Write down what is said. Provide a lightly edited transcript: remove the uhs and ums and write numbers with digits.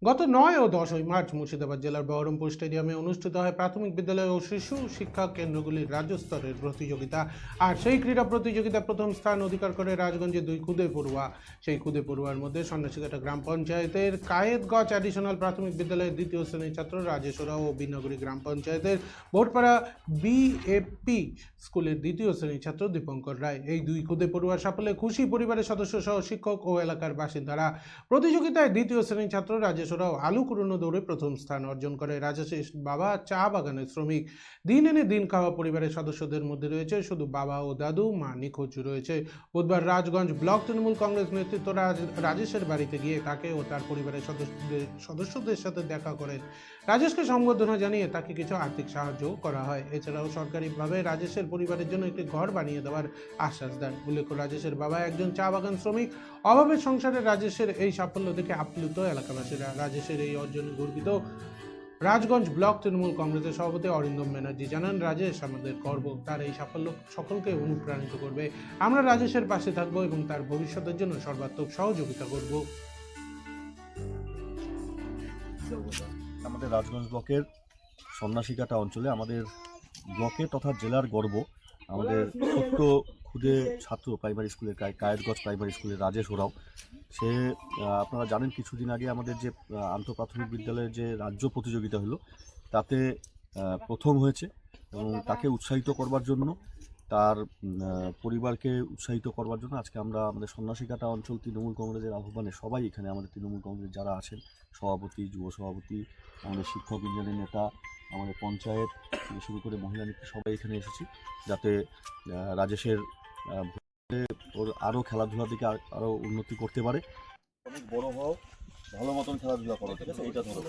গত 9 ও 10 মার্চ মুর্শিদাবাদ জেলার বহরমপুর স্টেডিয়ামে অনুষ্ঠিত হয় প্রাথমিক বিদ্যালয় ও শিশু শিক্ষা কেন্দ্রগুলির রাজ্য স্তরের প্রতিযোগিতা। আর সেই ক্রীড়া প্রতিযোগিতা প্রথম স্থান অধিকার করে রাজগঞ্জে 2 খুদে পড়ুয়া। সেই খুদে পড়ুয়ার মধ্যে সন্ন্যাসীঘাটা গ্রাম পঞ্চায়েতের কায়েতগঞ্জ অ্যাডিশনাল প্রাথমিক বিদ্যালয়ের দ্বিতীয় শ্রেণীর ছাত্র রাজেশ ওরাও ও বিনগরী গ্রাম পঞ্চায়েতের ভোটপাড়া বিএপি স্কুলের দ্বিতীয় শ্রেণীর ছাত্র দীপঙ্কর রায়। এই 2 খুদে পড়ুয়ার সাফল্যে খুশি পরিবারের সদস্য সহ শিক্ষক ও এলাকার বাসিন্দারা। প্রতিযোগিতায় দ্বিতীয় শ্রেণীর ছাত্র রাজেশ ওরাও আলু কুড়ানো দৌড়ে প্রথম স্থান অর্জন করে। রাজেশের বাবা চা বাগানের শ্রমিক। দিন এনে দিন খাওয়া পরিবারের সদস্যদের মধ্যে রয়েছে শুধু বাবা ও দাদু, মা নিখোঁজ রয়েছে। বুধবার রাজগঞ্জ ব্লক তৃণমূল কংগ্রেস নেতৃত্ব রাজেশের বাড়িতে গিয়ে তাকে ও তার পরিবারের সদস্যদের সাথে দেখা করেন। রাজেশকে সম্বর্ধনা জানিয়ে তাকে কিছু আর্থিক সাহায্য করা হয়। এছাড়াও সরকারিভাবে রাজেশের পরিবারের জন্য একটি ঘর বানিয়ে দেওয়ার আশ্বাস দেন। উল্লেখ্য, রাজেশের বাবা একজন চা বাগান শ্রমিক। অভাবের সংসারে রাজেশের এই সাফল্য দেখে আপ্লুত এলাকাবাসীরা। রাজেশের এই অর্জনে গর্বিত রাজগঞ্জ ব্লক তৃণমূল কংগ্রেসের সভাপতি অরিন্দম ব্যানার্জি জানান, রাজেশ আমাদের গর্ব, তার এই সাফল্য সকলকে অনুপ্রাণিত করবে। আমরা রাজেশের পাশে থাকবো এবং তার ভবিষ্যতের জন্য সর্বাত্মক সহযোগিতা করব। আমাদের রাজগঞ্জ ব্লকের সন্ন্যাসীঘাটা অঞ্চলে আমাদের ব্লকে তথা জেলার গর্ব আমাদের ছোট্ট খুদে ছাত্র প্রাইমারি স্কুলের কায়েতগঞ্জ প্রাইমারি স্কুলের রাজেশ ওরাও। সে আপনারা জানেন কিছুদিন আগে আমাদের যে আন্তঃপ্রাথমিক বিদ্যালয়ের যে রাজ্য প্রতিযোগিতা হলো তাতে প্রথম হয়েছে এবং তাকে উৎসাহিত করবার জন্য তার পরিবারকে উৎসাহিত করবার জন্য আজকে আমরা আমাদের সন্ন্যাসীঘাটা অঞ্চল তৃণমূল কংগ্রেসের আহ্বানে সবাই এখানে আমাদের তৃণমূল কংগ্রেস যারা আছেন সভাপতি, যুব সভাপতি, আমাদের শিক্ষক ইউনিয়নের নেতা, আমাদের পঞ্চায়েত থেকে শুরু করে মহিলা নেত্রী সবাই এখানে এসেছি যাতে রাজেশের ওর আরও খেলাধুলার দিকে আরও উন্নতি করতে পারে। অনেক বড় হও, ভালো মতন খেলাধুলা করো, ঠিক আছে? এইটা ধরো।